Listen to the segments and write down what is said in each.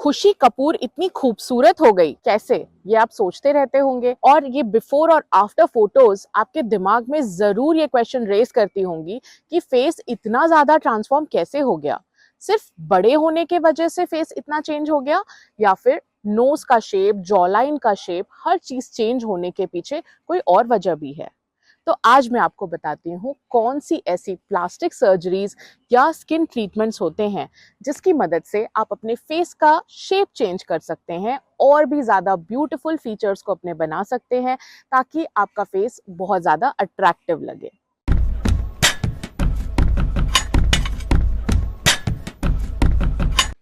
खुशी कपूर इतनी खूबसूरत हो गई कैसे, ये आप सोचते रहते होंगे। और ये बिफोर और आफ्टर फोटोज आपके दिमाग में जरूर ये क्वेश्चन रेज करती होंगी कि फेस इतना ज्यादा ट्रांसफॉर्म कैसे हो गया। सिर्फ बड़े होने के वजह से फेस इतना चेंज हो गया, या फिर नोज का शेप, जॉलाइन का शेप, हर चीज चेंज होने के पीछे कोई और वजह भी है। तो आज मैं आपको बताती हूँ कौन सी ऐसी प्लास्टिक सर्जरीज या स्किन ट्रीटमेंट्स होते हैं जिसकी मदद से आप अपने फेस का शेप चेंज कर सकते हैं और भी ज़्यादा ब्यूटीफुल फीचर्स को अपने बना सकते हैं, ताकि आपका फेस बहुत ज़्यादा अट्रैक्टिव लगे।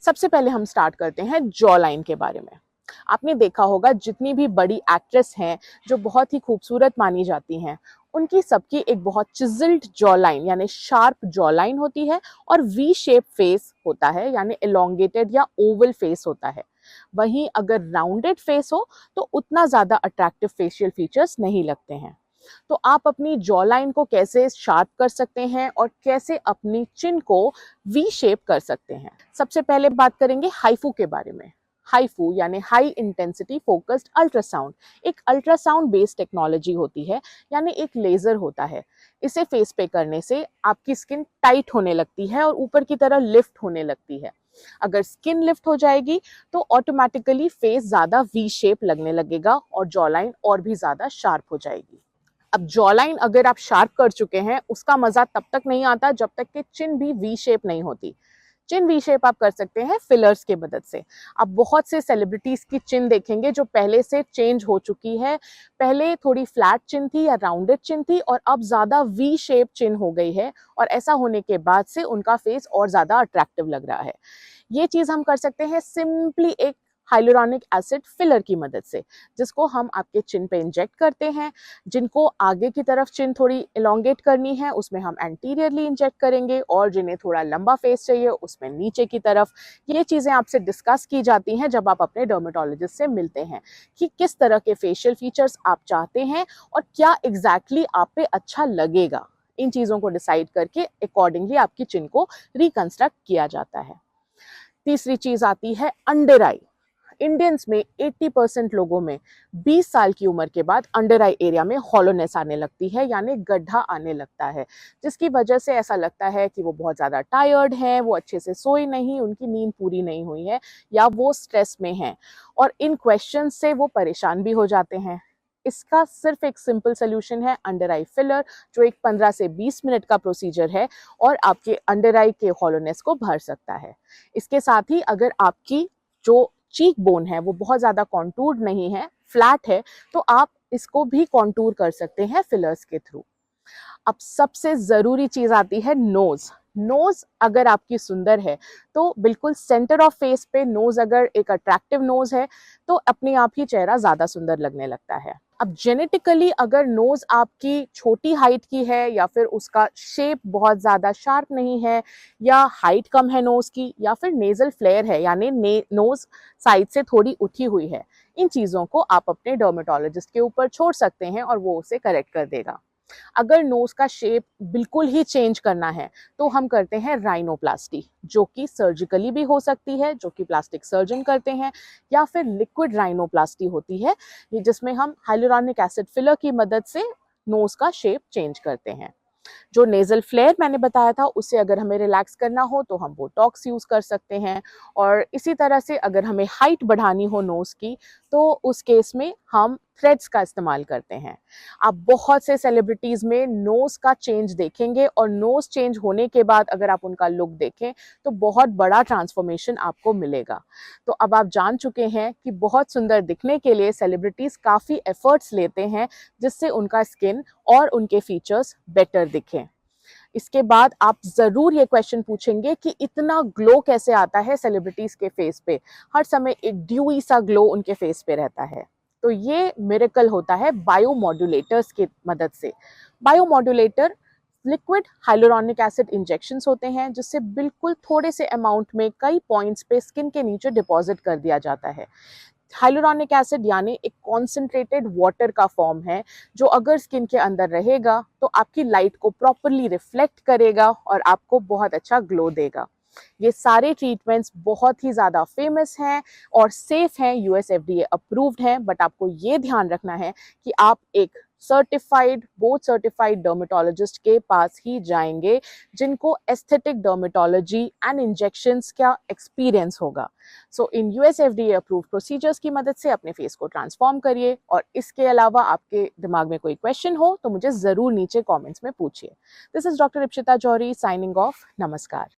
सबसे पहले हम स्टार्ट करते हैं जॉ लाइन के बारे में। आपने देखा होगा जितनी भी बड़ी एक्ट्रेस हैं जो बहुत ही खूबसूरत मानी जाती हैं, उनकी सबकी एक बहुत चिजल्ड जॉ लाइन यानी शार्प जॉ लाइन होती है और वी शेप फेस होता है यानी एलोंगेटेड या ओवल फेस होता है। वहीं अगर राउंडेड फेस हो तो उतना ज़्यादा अट्रैक्टिव फेशियल फीचर्स नहीं लगते हैं। तो आप अपनी जॉ लाइन को कैसे शार्प कर सकते हैं और कैसे अपनी चिन को वी शेप कर सकते हैं। सबसे पहले बात करेंगे हाइफू के बारे में। हाइफू यानी हाई इंटेंसिटी फोकस्ड अल्ट्रासाउंड एक अल्ट्रासाउंड बेस्ड टेक्नोलॉजी होती है, यानी एक लेजर होता है। इसे फेस पे करने से आपकी स्किन टाइट होने लगती है और ऊपर की तरह लिफ्ट होने लगती है। अगर स्किन लिफ्ट हो जाएगी तो ऑटोमेटिकली फेस ज्यादा वी शेप लगने लगेगा और जॉ लाइन और भी ज्यादा शार्प हो जाएगी। अब जॉ लाइन अगर आप शार्प कर चुके हैं, उसका मजा तब तक नहीं आता जब तक कि चिन भी वी शेप नहीं होती। चिन वी शेप आप कर सकते हैं फिलर्स की मदद से। आप बहुत से सेलिब्रिटीज की चिन देखेंगे जो पहले से चेंज हो चुकी है। पहले थोड़ी फ्लैट चिन थी या राउंडेड चिन थी और अब ज्यादा वी शेप चिन हो गई है, और ऐसा होने के बाद से उनका फेस और ज्यादा अट्रैक्टिव लग रहा है। ये चीज हम कर सकते हैं सिंपली एक हाइलुरोनिक एसिड फिलर की मदद से, जिसको हम आपके चिन पे इंजेक्ट करते हैं। जिनको आगे की तरफ चिन थोड़ी इलोंगेट करनी है उसमें हम एंटीरियरली इंजेक्ट करेंगे, और जिन्हें थोड़ा लंबा फेस चाहिए उसमें नीचे की तरफ। ये चीज़ें आपसे डिस्कस की जाती हैं जब आप अपने डर्मेटोलॉजिस्ट से मिलते हैं कि किस तरह के फेशियल फीचर्स आप चाहते हैं और क्या एग्जैक्टली आप पे अच्छा लगेगा। इन चीज़ों को डिसाइड करके अकॉर्डिंगली आपकी चिन को रिकंस्ट्रक्ट किया जाता है। तीसरी चीज आती है अंडर आई। इंडियंस में 80% लोगों में 20 साल की उम्र के बाद अंडर आई एरिया में हॉलोनेस आने लगती है, यानी गड्ढा आने लगता है, जिसकी वजह से ऐसा लगता है कि वो बहुत ज़्यादा टायर्ड हैं, वो अच्छे से सोए नहीं, उनकी नींद पूरी नहीं हुई है, या वो स्ट्रेस में हैं, और इन क्वेश्चन से वो परेशान भी हो जाते हैं। इसका सिर्फ एक सिंपल सोल्यूशन है अंडर आई फिलर, जो एक 15 से 20 मिनट का प्रोसीजर है और आपके अंडर आई के हॉलोनेस को भर सकता है। इसके साथ ही अगर आपकी जो चीक बोन है वो बहुत ज्यादा कॉन्टूर्ड नहीं है, फ्लैट है, तो आप इसको भी कॉन्टूर कर सकते हैं फिलर्स के थ्रू। अब सबसे जरूरी चीज आती है नोज। नोज अगर आपकी सुंदर है तो बिल्कुल सेंटर ऑफ फेस पे नोज अगर एक अट्रैक्टिव नोज है तो अपने आप ही चेहरा ज्यादा सुंदर लगने लगता है। अब जेनेटिकली अगर नोज आपकी छोटी हाइट की है, या फिर उसका शेप बहुत ज्यादा शार्प नहीं है, या हाइट कम है नोज की, या फिर नेजल फ्लेयर है यानी नोज साइड से थोड़ी उठी हुई है, इन चीजों को आप अपने डर्मेटोलॉजिस्ट के ऊपर छोड़ सकते हैं और वो उसे करेक्ट कर देगा। अगर नोज का शेप बिल्कुल ही चेंज करना है तो हम करते हैं राइनोप्लास्टी, जो कि सर्जिकली भी हो सकती है, जो कि प्लास्टिक सर्जन करते हैं, या फिर लिक्विड राइनोप्लास्टी होती है जिसमें हम हाइलुरोनिक एसिड फिलर की मदद से नोज का शेप चेंज करते हैं। जो नेजल फ्लेयर मैंने बताया था, उससे अगर हमें रिलैक्स करना हो तो हम बोटॉक्स यूज कर सकते हैं, और इसी तरह से अगर हमें हाइट बढ़ानी हो नोज की तो उस केस में हम थ्रेड्स का इस्तेमाल करते हैं। आप बहुत से सेलिब्रिटीज में नोज का चेंज देखेंगे, और नोज चेंज होने के बाद अगर आप उनका लुक देखें तो बहुत बड़ा ट्रांसफॉर्मेशन आपको मिलेगा। तो अब आप जान चुके हैं कि बहुत सुंदर दिखने के लिए सेलिब्रिटीज काफी एफर्ट्स लेते हैं जिससे उनका स्किन और उनके फीचर्स बेटर दिखें। इसके बाद आप जरूर ये क्वेश्चन पूछेंगे कि इतना ग्लो कैसे आता है सेलिब्रिटीज के फेस पे, हर समय एक ड्यूई सा ग्लो उनके फेस पे रहता है। तो ये मिरेकल होता है बायोमॉड्यूलेटर्स की मदद से। बायोमॉड्यूलेटर लिक्विड हाइलुरोनिक एसिड इंजेक्शंस होते हैं, जिससे बिल्कुल थोड़े से अमाउंट में कई पॉइंट्स पे स्किन के नीचे डिपॉजिट कर दिया जाता है। हाइलुरोनिक एसिड यानी एक कॉन्सेंट्रेटेड वाटर का फॉर्म है, जो अगर स्किन के अंदर रहेगा तो आपकी लाइट को प्रॉपरली रिफ्लेक्ट करेगा और आपको बहुत अच्छा ग्लो देगा। ये सारे ट्रीटमेंट्स बहुत ही ज़्यादा फेमस हैं और सेफ हैं, यूएस एफडीए अप्रूव्ड हैं, बट आपको ये ध्यान रखना है कि आप एक सर्टिफाइड, बोर्ड सर्टिफाइड डर्मेटोलॉजिस्ट के पास ही जाएंगे जिनको एस्थेटिक डर्मेटोलॉजी एंड इंजेक्शंस का एक्सपीरियंस होगा। So in US FDA approved procedures की मदद से अपने फेस को ट्रांसफॉर्म करिए। और इसके अलावा आपके दिमाग में कोई क्वेश्चन हो तो मुझे ज़रूर नीचे कॉमेंट्स में पूछिए। This is doctor Ipshita Johri signing off. नमस्कार।